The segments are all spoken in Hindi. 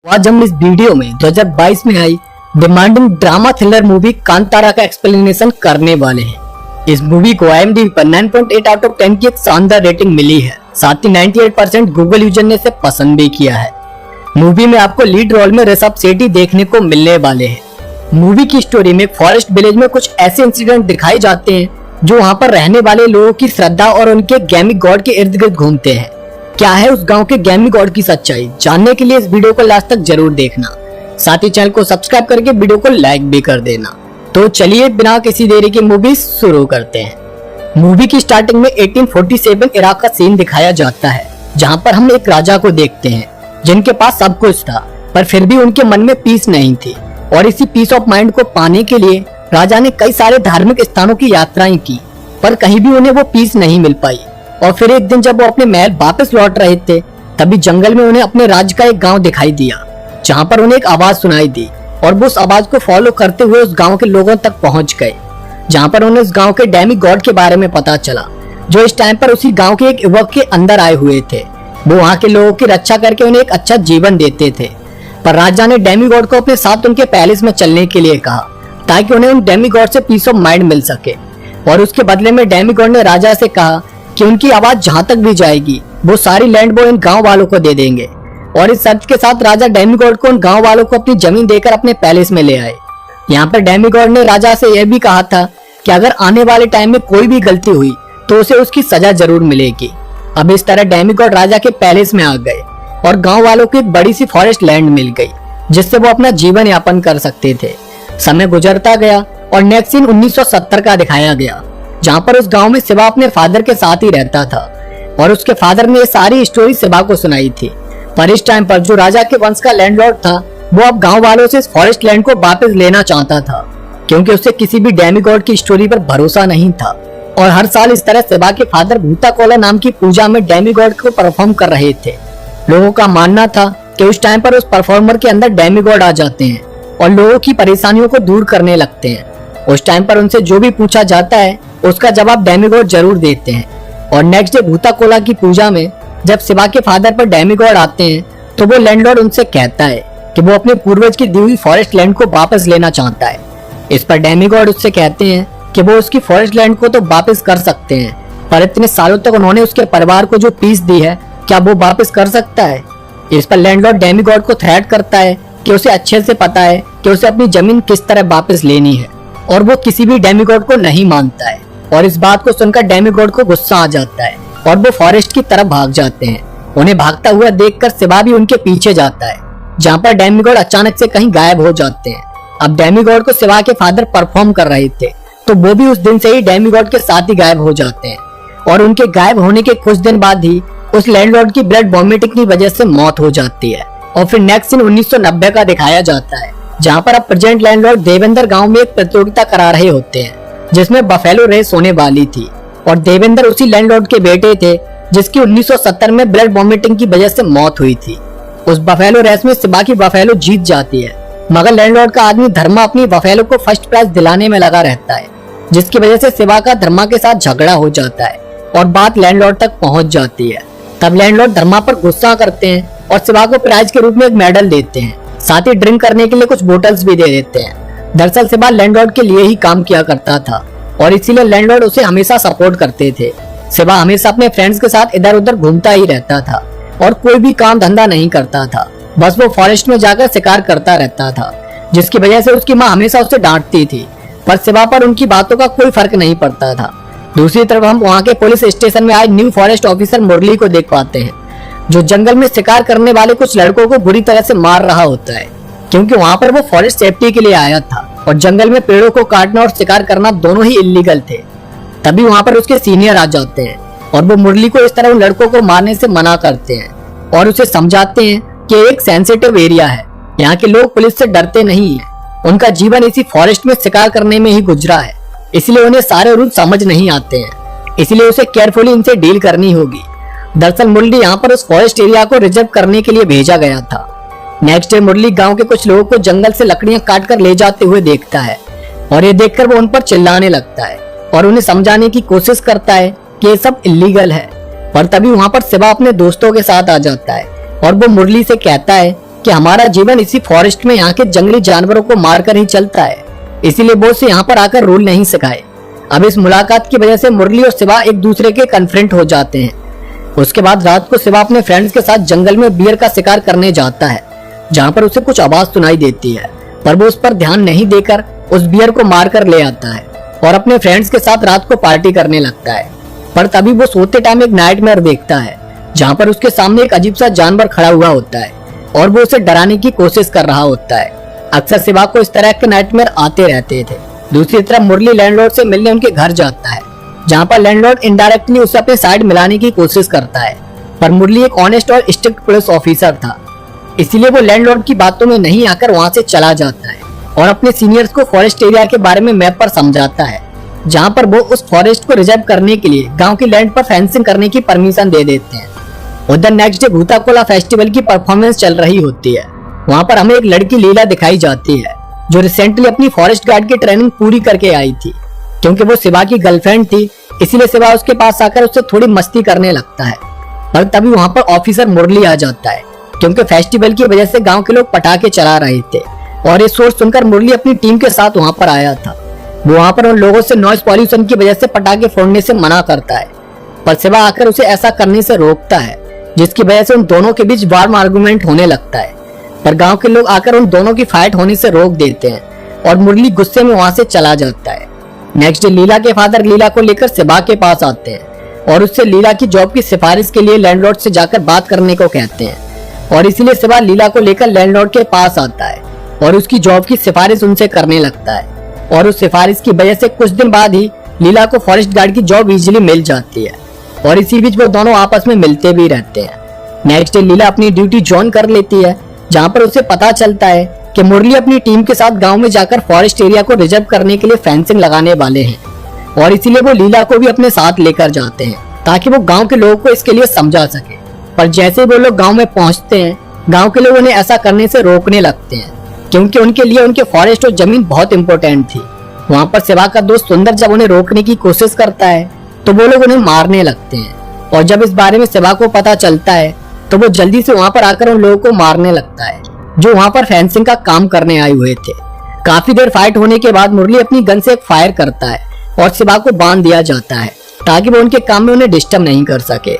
आज हम इस वीडियो में 2022 में आई demanding drama thriller movie Kantara का एक्सप्लेनेशन करने वाले हैं। इस मूवी को IMDb पर 9.8 आउट ऑफ 10 की एक शानदार रेटिंग मिली है। साथ ही 98% गूगल यूजर ने इसे पसंद भी किया है। मूवी में आपको लीड रोल में ऋषभ शेट्टी देखने को मिलने वाले हैं। मूवी की स्टोरी में फॉरेस्ट विलेज में कुछ ऐसे इंसिडेंट दिखाए जाते हैं जो वहाँ पर रहने वाले लोगों की श्रद्धा और उनके गैमिक गॉड के इर्द गिर्द घूमते हैं। क्या है उस गांव के गैमिक गॉड की सच्चाई, जानने के लिए इस वीडियो को लास्ट तक जरूर देखना। साथ ही चैनल को सब्सक्राइब करके वीडियो को लाइक भी कर देना। तो चलिए बिना किसी देरी की मूवी शुरू करते हैं। मूवी की स्टार्टिंग में 1847 इराक का सीन दिखाया जाता है, जहां पर हम एक राजा को देखते हैं जिनके पास सब कुछ था, पर फिर भी उनके मन में पीस नहीं थी। और इसी पीस ऑफ माइंड को पाने के लिए राजा ने कई सारे धार्मिक स्थानों की यात्राएं की, पर कहीं भी उन्हें वो पीस नहीं मिल पाई। और फिर एक दिन जब वो अपने महल वापस लौट रहे थे, तभी जंगल में उन्हें अपने राज्य का एक गांव दिखाई दिया, जहां पर उन्हें एक आवाज सुनाई दी। और वो उस आवाज को फॉलो करते हुए उस गांव के लोगों तक पहुंच गए, जहां पर उन्हें उस गांव के डेमिक गॉड के बारे में पता चला, जो इस टाइम पर उसी गांव के एक युवक के अंदर आए हुए थे। वो वहाँ के लोगों की रक्षा करके उन्हें एक अच्छा जीवन देते थे। पर राजा ने डेमिक गॉड को अपने साथ उनके पैलेस में चलने के लिए कहा, ताकि उन्हें उन डेमिक गॉड से पीस ऑफ माइंड मिल सके। और उसके बदले में डेमिक गॉड ने राजा से कहा कि उनकी आवाज जहां तक भी जाएगी वो सारी लैंड वो इन गांव वालों को दे देंगे। और इस शर्त के साथ राजा डेमिक गॉड को उन गांव वालों को अपनी जमीन देकर अपने पैलेस में ले आए। यहाँ पर डेमिक गॉड ने राजा से यह भी कहा था कि अगर आने वाले टाइम में कोई भी गलती हुई तो उसे उसकी सजा जरूर मिलेगी। अब इस तरह डेमिक गॉड राजा के पैलेस में आ गए और गाँव वालों को एक बड़ी सी फॉरेस्ट लैंड मिल गई, जिससे वो अपना जीवन यापन कर सकते थे। समय गुजरता गया और नेक्स्ट सीन 1970 का दिखाया गया, जहाँ पर उस गांव में शिवा अपने फादर के साथ ही रहता था। और उसके फादर ने ये सारी स्टोरी शिवा को सुनाई थी। पर इस टाइम पर जो राजा के वंश का लैंडलॉर्ड था, वो अब गांव वालों से इस फॉरेस्ट लैंड को वापस लेना चाहता था, क्योंकि उसे किसी भी डेमिक गॉड की स्टोरी पर भरोसा नहीं था। और हर साल इस तरह शिवा के फादर भूताकोला नाम की पूजा में डेमिक गॉड को परफॉर्म कर रहे थे। लोगों का मानना था कि उस टाइम पर उस परफॉर्मर के अंदर डेमिक गॉड आ जाते हैं और लोगों की परेशानियों को दूर करने लगते हैं। उस टाइम पर उनसे जो भी पूछा जाता है उसका जवाब डेमिक गॉड जरूर देते हैं। और नेक्स्ट डे भूताकोला की पूजा में जब शिवा के फादर पर डेमिक गॉड आते हैं, तो वो लैंडलॉर्ड उनसे कहता है कि वो अपने पूर्वज की दी हुई फॉरेस्ट लैंड को वापस लेना चाहता है। इस पर डेमिक गॉड उससे कहते हैं कि वो उसकी फॉरेस्ट लैंड को तो वापस कर सकते हैं, पर इतने सालों तक उन्होंने उसके परिवार को जो पीस दी है, क्या वो वापस कर सकता है। इस पर लैंडलॉर्ड डेमिक गॉड को थ्रेट करता है कि उसे अच्छे से पता है कि उसे अपनी जमीन किस तरह वापस लेनी है, और वो किसी भी डेमिक गॉड को नहीं मानता है। और इस बात को सुनकर डेमिक गॉड को गुस्सा आ जाता है और वो फॉरेस्ट की तरफ भाग जाते हैं। उन्हें भागता हुआ देखकर शिवा भी उनके पीछे जाता है, जहाँ पर डेमिक गॉड अचानक से कहीं गायब हो जाते हैं। अब डेमिक गॉड को शिवा के फादर परफॉर्म कर रहे थे, तो वो भी उस दिन से ही डेमिक गॉड के साथ ही गायब हो जाते हैं। और उनके गायब होने के कुछ दिन बाद ही उस लैंडलॉर्ड की ब्लड वॉमिटिंग की वजह से मौत हो जाती है। और फिर नेक्स्ट सीन 1990 का दिखाया जाता है, जहाँ पर अब प्रेजेंट लैंडलॉर्ड देवेंद्र गांव में एक प्रतियोगिता करा रहे होते हैं, जिसमें बफेलो रेस होने वाली थी। और देवेंद्र उसी लैंडलॉर्ड के बेटे थे जिसकी 1970 में ब्लड वॉमिटिंग की वजह से मौत हुई थी। उस बफेलो रेस में शिवा की बफेलो जीत जाती है, मगर लैंडलॉर्ड का आदमी धर्मा अपनी बफेलो को फर्स्ट प्राइज दिलाने में लगा रहता है, जिसकी वजह से शिवा का धर्मा के साथ झगड़ा हो जाता है और बात लैंडलॉर्ड तक पहुंच जाती है। तब लैंडलॉर्ड धर्मा पर गुस्सा करते हैं और शिवा को प्राइज के रूप में एक मेडल देते हैं, साथ ही ड्रिंक करने के लिए कुछ बोतल्स भी दे देते हैं। दरअसल शिवा लैंडलॉर्ड के लिए ही काम किया करता था और इसीलिए लैंडलॉर्ड उसे हमेशा सपोर्ट करते थे। शिवा हमेशा अपने फ्रेंड्स के साथ इधर उधर घूमता ही रहता था और कोई भी काम धंधा नहीं करता था, बस वो फॉरेस्ट में जाकर शिकार करता रहता था, जिसकी वजह से उसकी माँ हमेशा उसे डांटती थी। पर शिवा पर उनकी बातों का कोई फर्क नहीं पड़ता था। दूसरी तरफ हम वहाँ के पुलिस स्टेशन में आए न्यू फॉरेस्ट ऑफिसर मुरली को देख पाते हैं, जो जंगल में शिकार करने वाले कुछ लड़कों को बुरी तरह से मार रहा होता है, क्योंकि वहाँ पर वो फॉरेस्ट सेफ्टी के लिए आया था और जंगल में पेड़ों को काटना और शिकार करना दोनों ही इलीगल थे। तभी वहाँ पर उसके सीनियर आ जाते हैं और वो मुरली को इस तरह उन लड़कों को मारने से मना करते हैं और उसे समझाते हैं कि एक सेंसिटिव एरिया है, यहाँ के लोग पुलिस से डरते नहीं है, उनका जीवन इसी फॉरेस्ट में शिकार करने में ही गुजरा है, इसलिए उन्हें सारे रूल समझ नहीं आते हैं, इसलिए उसे केयरफुली इनसे डील करनी होगी। दरअसल मुरली यहाँ पर उस फॉरेस्ट एरिया को रिजर्व करने के लिए भेजा गया था। नेक्स्ट डे मुरली गांव के कुछ लोगों को जंगल से लकड़ियां काट कर ले जाते हुए देखता है और ये देखकर वो उन पर चिल्लाने लगता है और उन्हें समझाने की कोशिश करता है कि ये सब इलीगल है। पर तभी वहाँ पर शिवा अपने दोस्तों के साथ आ जाता है और वो मुरली से कहता है कि हमारा जीवन इसी फॉरेस्ट में यहाँ के जंगली जानवरों को मारकर ही चलता है, इसीलिए बॉस से यहाँ पर आकर रूल नहीं सिखाए। अब इस मुलाकात की वजह से मुरली और शिवा एक दूसरे के कन्फ्रंट हो जाते हैं। उसके बाद रात को शिवा अपने फ्रेंड्स के साथ जंगल में बियर का शिकार करने जाता है, जहाँ पर उसे कुछ आवाज सुनाई देती है, पर वो उस पर ध्यान नहीं देकर उस बियर को मारकर ले आता है और अपने फ्रेंड्स के साथ रात को पार्टी करने लगता है। पर तभी वो सोते टाइम एक नाइटमेयर देखता है, जहाँ पर उसके सामने एक अजीब सा जानवर खड़ा हुआ होता है और वो उसे डराने की कोशिश कर रहा होता है। अक्सर शिवा को इस तरह के नाइटमेयर आते रहते थे। दूसरी तरफ मुरली लैंडलॉर्ड से मिलने उनके घर जाता है, जहाँ पर लैंडलॉर्ड इनडायरेक्टली उसे अपने साइड मिलाने की कोशिश करता है, पर मुरली एक ऑनेस्ट और स्ट्रिक्ट पुलिस ऑफिसर था, इसीलिए वो लैंडलॉर्ड की बातों में नहीं आकर वहाँ से चला जाता है और अपने सीनियर्स को फॉरेस्ट एरिया के बारे में मैप पर समझाता है, जहाँ पर वो उस फॉरेस्ट को रिजर्व करने के लिए गांव की लैंड पर फेंसिंग करने की परमिशन दे देते हैं। उधर नेक्स्ट डे भूताकोला फेस्टिवल की परफॉर्मेंस चल रही होती है। वहाँ पर हमें एक लड़की लीला दिखाई जाती है, जो रिसेंटली अपनी फॉरेस्ट गार्ड की ट्रेनिंग पूरी करके आई थी। क्योंकि वो शिवा की गर्लफ्रेंड थी, इसीलिए शिवा उसके पास आकर उससे थोड़ी मस्ती करने लगता है। पर तभी वहाँ पर ऑफिसर मुरली आ जाता है, क्योंकि फेस्टिवल की वजह से गांव के लोग पटाखे चला रहे थे और ये सोच सुनकर मुरली अपनी टीम के साथ वहाँ पर आया था। वो वहाँ पर उन लोगों से नॉइस पॉल्यूशन की वजह से पटाखे फोड़ने से मना करता है, पर शिवा आकर उसे ऐसा करने से रोकता है, जिसकी वजह से उन दोनों के बीच वार्म आर्गुमेंट होने लगता है। पर गांव के लोग आकर उन दोनों की फाइट होने से रोक देते हैं और मुरली गुस्से में वहाँ से चला जाता है। नेक्स्ट डे लीला के फादर लीला को लेकर शिवा के पास आते हैं और उससे लीला की जॉब की सिफारिश के लिए लैंडलॉर्ड से जाकर बात करने को कहते हैं और इसीलिए शिवा लीला को लेकर लैंडलॉर्ड के पास आता है और उसकी जॉब की सिफारिश उनसे करने लगता है। और उस सिफारिश की वजह से कुछ दिन बाद ही लीला को फॉरेस्ट गार्ड की जॉब इजीली मिल जाती है और इसी बीच वो दोनों आपस में मिलते भी रहते हैं। नेक्स्ट डे लीला अपनी ड्यूटी ज्वाइन कर लेती है, जहाँ पर उसे पता चलता है कि मुरली अपनी टीम के साथ गांव में जाकर फॉरेस्ट एरिया को रिजर्व करने के लिए फेंसिंग लगाने वाले हैं और इसीलिए वो लीला को भी अपने साथ लेकर जाते हैं ताकि वो गांव के लोगों को इसके लिए समझा सके। पर जैसे वो लोग गांव में पहुंचते हैं, गांव के लोग उन्हें ऐसा करने से रोकने लगते हैं, क्योंकि उनके लिए उनके फॉरेस्ट और जमीन बहुत इंपॉर्टेंट थी। वहाँ पर शिवा का दोस्त सुंदर जब उन्हें रोकने की कोशिश करता है तो वो लोग उन्हें मारने लगते हैं और जब इस बारे में शिवा को पता चलता है तो वो जल्दी से वहाँ पर आकर उन लोगों को मारने लगता है जो वहाँ पर फेंसिंग का काम करने आए हुए थे। काफी देर फाइट होने के बाद मुरली अपनी गन से एक फायर करता है और शिवा को बांध दिया जाता है ताकि वो उनके काम में उन्हें डिस्टर्ब नहीं कर सके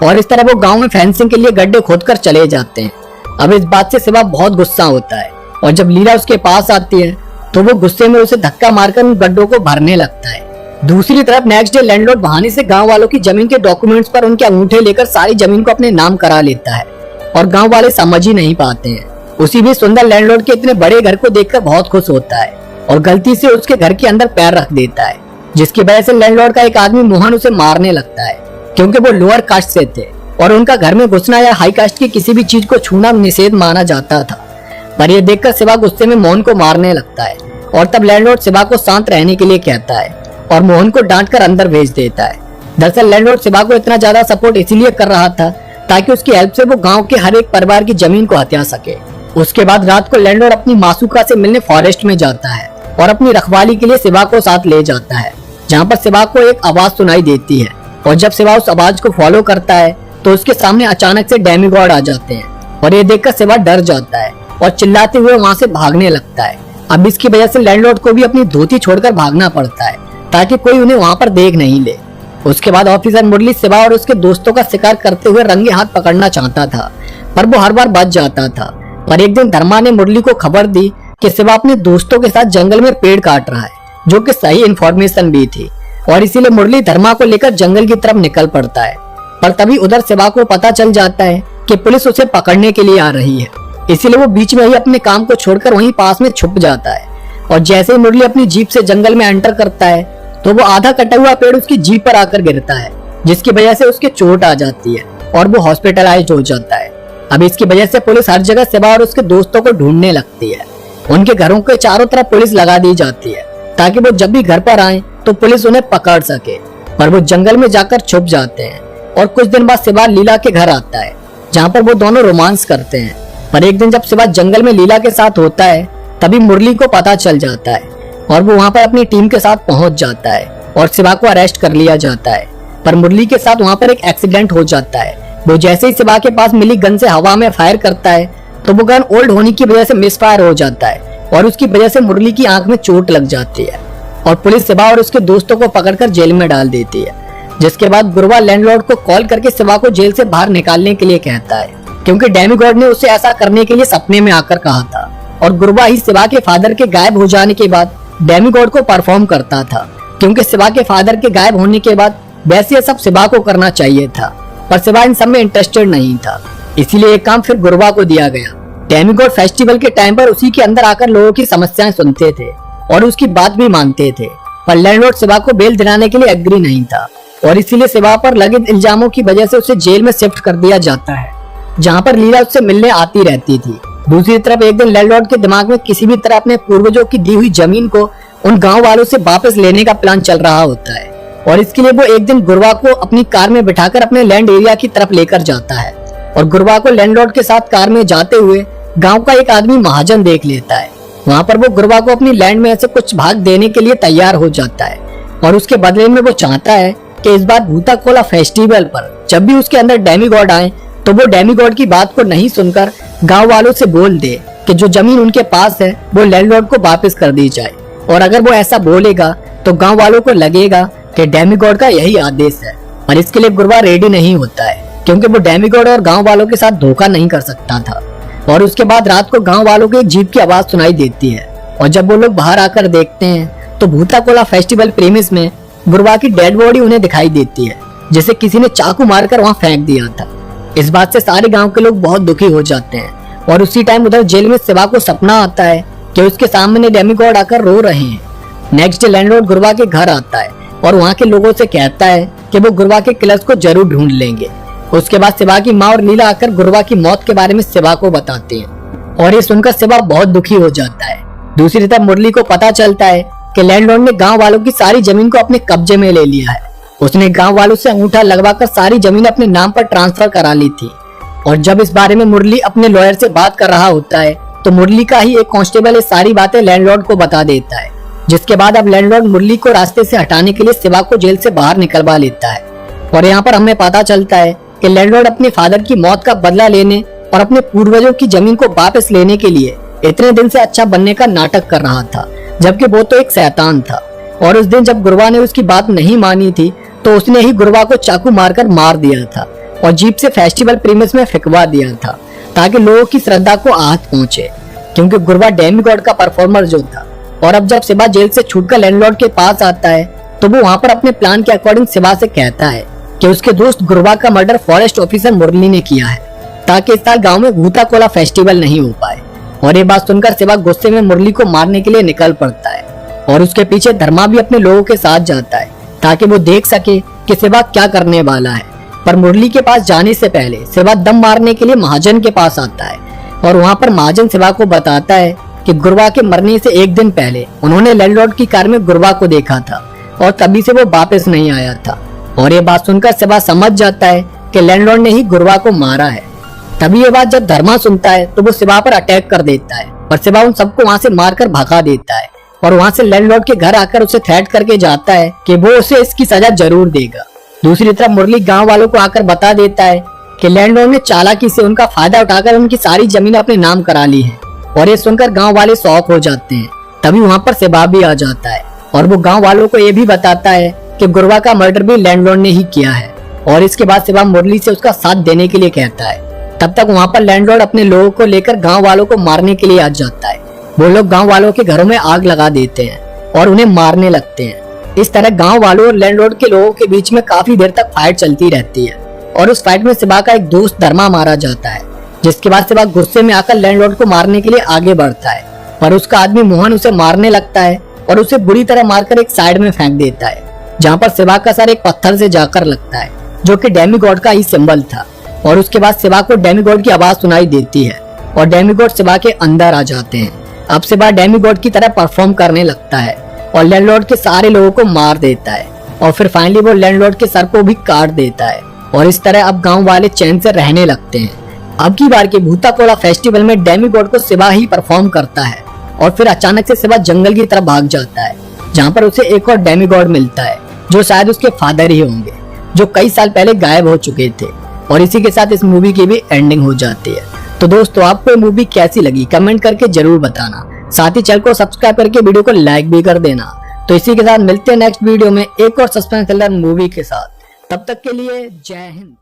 और इस तरह वो गाँव में फेंसिंग के लिए गड्ढे खोदकर चले जाते हैं। अब इस बात से शिवा बहुत गुस्सा होता है और जब लीला उसके पास आती है तो वो गुस्से में उसे धक्का मारकर उन गड्ढों को भरने लगता है। दूसरी तरफ नेक्स्ट डे लैंडलॉर्ड बहाने से गांव वालों की जमीन के डॉक्यूमेंट्स पर उनके अंगूठे लेकर सारी जमीन को अपने नाम करा लेता है और गांव वाले समझ ही नहीं पाते हैं। उसी भी सुंदर लैंडलॉर्ड के इतने बड़े घर को देखकर बहुत खुश होता है और गलती से उसके घर के अंदर पैर रख देता है, जिसकी वजह से लैंडलॉर्ड का एक आदमी मोहन उसे मारने लगता है, क्योंकि वो लोअर कास्ट से थे और उनका घर में घुसना या हाई कास्ट की किसी भी चीज को छूना निषेध माना जाता था। पर यह देखकर शिवा गुस्से में मोहन को मारने लगता है और तब लैंडलॉर्ड शिवा को शांत रहने के लिए कहता है और मोहन को डांटकर अंदर भेज देता है। दरअसल लैंडलॉर्ड शिवा को इतना ज्यादा सपोर्ट इसीलिए कर रहा था ताकि उसकी हेल्प से वो गांव के हर एक परिवार की जमीन को हथिया सके। उसके बाद रात को लैंडलॉर्ड अपनी मासूका से मिलने फॉरेस्ट में जाता है और अपनी रखवाली के लिए शिवा को साथ ले जाता है, जहाँ पर शिवा को एक आवाज सुनाई देती है और जब शिवा उस आवाज को फॉलो करता है तो उसके सामने अचानक से डेमीगॉड आ जाते हैं और ये देखकर शिवा डर जाता है और चिल्लाते हुए वहाँ से भागने लगता है। अब इसकी वजह से लैंडलॉर्ड को भी अपनी धोती छोड़कर भागना पड़ता है ताकि कोई उन्हें वहाँ पर देख नहीं ले। उसके बाद ऑफिसर मुरली शिवा और उसके दोस्तों का शिकार करते हुए रंगे हाथ पकड़ना चाहता था, पर वो हर बार बच जाता था। पर एक दिन धर्मा ने मुरली को खबर दी कि शिवा अपने दोस्तों के साथ जंगल में पेड़ काट रहा है, जो कि सही इन्फॉर्मेशन भी थी और इसीलिए मुरली धर्मा को लेकर जंगल की तरफ निकल पड़ता है। पर तभी उधर शिवा को पता चल जाता है कि पुलिस उसे पकड़ने के लिए आ रही है, इसीलिए वो बीच में ही अपने काम को छोड़कर वहीं पास में छुप जाता है और जैसे ही मुरली अपनी जीप से जंगल में एंटर करता है तो वो आधा कटा हुआ पेड़ उसकी जीप पर आकर गिरता है, जिसकी वजह से उसके चोट आ जाती है और वो हॉस्पिटलाइज्ड हो जाता है। अब इसकी वजह से पुलिस हर जगह शिवा और उसके दोस्तों को ढूंढने लगती है। उनके घरों के चारों तरफ पुलिस लगा दी जाती है ताकि वो जब भी घर पर आए तो पुलिस उन्हें पकड़ सके, पर वो जंगल में जाकर छुप जाते हैं और कुछ दिन बाद शिवा लीला के घर आता है, जहाँ पर वो दोनों रोमांस करते हैं। पर एक दिन जब शिवा जंगल में लीला के साथ होता है तभी मुरली को पता चल जाता है और वो वहाँ पर अपनी टीम के साथ पहुंच जाता है और शिवा को अरेस्ट कर लिया जाता है। पर मुरली के साथ वहाँ पर एक एक्सीडेंट हो जाता है। वो जैसे ही शिवा के पास मिली गन से हवा में फायर करता है तो वो गन ओल्ड होने की वजह से मिसफायर हो जाता है और उसकी वजह से मुरली की आंख में चोट लग जाती है और पुलिस शिवा और उसके दोस्तों को पकड़कर जेल में डाल देती है। जिसके बाद गुरवा लैंडलॉर्ड को कॉल करके शिवा को जेल से बाहर निकालने के लिए कहता है, क्योंकि डेमीगॉड ने उसे ऐसा करने के लिए सपने में आकर कहा था और गुरवा ही शिवा के फादर के गायब हो जाने के बाद डेमीगॉड को परफॉर्म करता था, क्योंकि शिवा के फादर के गायब होने के बाद वैसे ये सब शिवा को करना चाहिए था, पर शिवा इन सब में इंटरेस्टेड नहीं था। इसीलिए एक काम फिर गुरवा को दिया गया। डेमीगॉड फेस्टिवल के टाइम पर उसी के अंदर आकर लोगों की समस्याएं सुनते थे और उसकी बात भी मानते थे, पर लैंडलॉर्ड शिवा को बेल दिलाने के लिए एग्री नहीं था और इसीलिए शिवा पर लगे इल्जामों की वजह से उसे जेल में शिफ्ट कर दिया जाता है, जहाँ पर लीला उससे मिलने आती रहती थी। दूसरी तरफ एक दिन लैंडलॉर्ड के दिमाग में किसी भी तरह अपने पूर्वजों की दी हुई जमीन को उन गांव वालों से वापस लेने का प्लान चल रहा होता है और इसके लिए वो एक दिन गुरवा को अपनी कार में बिठाकर अपने लैंड एरिया की तरफ लेकर जाता है और गुरवा को लैंडलॉर्ड के साथ कार में जाते हुए गांव का एक आदमी महाजन देख लेता है। वहाँ पर वो गुरवा को अपनी लैंड में से कुछ भाग देने के लिए तैयार हो जाता है और उसके बदले में वो चाहता है कि इस बार भूताकोला फेस्टिवल पर जब भी उसके अंदर डेमीगॉड आए तो वो डेमीगॉड की बात को नहीं सुनकर गांव वालों से बोल दे कि जो जमीन उनके पास है वो लैंडलॉर्ड को वापस कर दी जाए। और अगर वो ऐसा बोलेगा तो गांव वालों को लगेगा कि डेमीगॉड का यही आदेश है, और इसके लिए गुरवा रेडी नहीं होता है, क्योंकि वो डेमीगॉड और गांव वालों के साथ धोखा नहीं कर सकता था। और उसके बाद रात को गांव वालों को एक जीप की आवाज सुनाई देती है और जब वो लोग बाहर आकर देखते हैं तो भूताकोला फेस्टिवल प्रीमिस में गुरवा की डेड बॉडी उन्हें दिखाई देती है, जिसे किसी ने चाकू मारकर वहाँ फेंक दिया था। इस बात से सारे गांव के लोग बहुत दुखी हो जाते हैं और उसी टाइम उधर जेल में शिवा को सपना आता है कि उसके सामने डेमीगॉड आकर रो रहे हैं। नेक्स्ट डे लैंडलॉर्ड गुरवा के घर आता है और वहाँ के लोगों से कहता है कि वो गुरवा के किलर्स को जरूर ढूंढ लेंगे। उसके बाद शिवा की माँ और लीला आकर गुरवा की मौत के बारे में शिवा को बताते हैं और ये सुनकर शिवा बहुत दुखी हो जाता है। दूसरी तरफ मुरली को पता चलता है कि लैंडलॉर्ड ने गांव वालों की सारी जमीन को अपने कब्जे में ले लिया है। उसने गांव वालों से अंगूठा लगवाकर सारी जमीन अपने नाम पर ट्रांसफर करा ली थी और जब इस बारे में मुरली अपने लॉयर से बात कर रहा होता है तो मुरली का ही एक कांस्टेबल ये सारी बातें लैंडलॉर्ड को बता देता है, जिसके बाद अब लैंडलॉर्ड मुरली को रास्ते से हटाने के लिए शिवा को जेल से बाहर निकलवा लेता है। और यहाँ पर हमें पता चलता है कि लैंडलॉर्ड अपने फादर की मौत का बदला लेने और अपने पूर्वजों की जमीन को वापस लेने के लिए इतने दिन से अच्छा बनने का नाटक कर रहा था, जबकि वो तो एक शैतान था। और उस दिन जब गुरवा ने उसकी बात नहीं मानी थी तो उसने ही गुरवा को चाकू मारकर मार दिया था और जीप से फेस्टिवल प्रीमिस में फेंकवा दिया था, ताकि लोगों की श्रद्धा को आहत पहुंचे, क्योंकि गुरवा डेमीगॉड का परफॉर्मर जो था। और अब जब शिवा जेल से छूटकर लैंडलॉर्ड के पास आता है तो वो वहाँ पर अपने प्लान के अकॉर्डिंग शिवा से कहता है कि उसके दोस्त गुरवा का मर्डर फॉरेस्ट ऑफिसर मुरली ने किया है, ताकि इस साल गाँव में भूताकोला फेस्टिवल नहीं हो पाए। और ये बात सुनकर शिवा गुस्से में मुरली को मारने के लिए निकल पड़ता है और उसके पीछे धर्मा भी अपने लोगों के साथ जाता है ताकि वो देख सके कि शिवा क्या करने वाला है। पर मुरली के पास जाने से पहले शिवा दम मारने के लिए महाजन के पास आता है और वहाँ पर महाजन शिवा को बताता है कि गुरवा के मरने से एक दिन पहले उन्होंने लैंडलॉर्ड की कार में गुरवा को देखा था और तभी से वो वापस नहीं आया था। और ये बात सुनकर शिवा समझ जाता है कि लैंडलॉर्ड ने ही गुरवा को मारा है। तभी ये बात जब धर्मा सुनता है तो वो शिवा पर अटैक कर देता है और शिवा उन सबको वहाँ से मारकर भगा देता है और वहाँ से लैंडलॉर्ड के घर आकर उसे थ्रेट करके जाता है कि वो उसे इसकी सजा जरूर देगा। दूसरी तरफ मुरली गांव वालों को आकर बता देता है कि लैंडलॉर्ड ने चालाकी से उनका फायदा उठाकर उनकी सारी जमीन अपने नाम करा ली है। और ये सुनकर गांव वाले शॉक हो जाते हैं। तभी वहाँ पर शिवा भी आ जाता है और वो गांव वालों को ये भी बताता है कि गुरवा का मर्डर भी लैंडलॉर्ड ने ही किया है। और इसके बाद शिवा मुरली से उसका साथ देने के लिए कहता है। तब तक वहाँ पर लैंडलॉर्ड अपने लोगों को लेकर गाँव वालों को मारने के लिए आ जाता है। वो लोग गाँव वालों के घरों में आग लगा देते हैं और उन्हें मारने लगते हैं। इस तरह गांव वालों और लैंडलॉर्ड के लोगों के बीच में काफी देर तक फाइट चलती रहती है और उस फाइट में शिवा का एक दोस्त धर्मा मारा जाता है, जिसके बाद शिवा गुस्से में आकर लैंडलॉर्ड को मारने के लिए आगे बढ़ता है, पर उसका आदमी मोहन उसे मारने लगता है और उसे बुरी तरह मारकर एक साइड में फेंक देता है, जहाँ पर शिवा का सर एक पत्थर से जाकर लगता है, जो कि डेमीगॉड का ही सिंबल था। और उसके बाद शिवा को डेमीगॉड की आवाज सुनाई देती है और डेमीगॉड शिवा के अंदर आ जाते हैं। अब शिवा डेमीगॉड की तरह परफॉर्म करने लगता है और लैंडलॉर्ड के सारे लोगों को मार देता है और फिर फाइनली वो लैंडलॉर्ड के सर को भी काट देता है। और इस तरह अब गांव वाले चैन से रहने लगते हैं। अब की बार के भूताकोला फेस्टिवल में डेमीगॉड को शिवा ही परफॉर्म करता है और फिर अचानक से शिवा जंगल की तरफ भाग जाता है, जहाँ पर उसे एक और डेमीगॉड मिलता है जो शायद उसके फादर ही होंगे, जो कई साल पहले गायब हो चुके थे। और इसी के साथ इस मूवी की भी एंडिंग हो जाती है। तो दोस्तों आपको ये मूवी कैसी लगी कमेंट करके जरूर बताना, साथ ही चैनल को सब्सक्राइब करके वीडियो को लाइक भी कर देना। तो इसी के साथ मिलते हैं नेक्स्ट वीडियो में एक और सस्पेंस थ्रिलर मूवी के साथ। तब तक के लिए जय हिंद।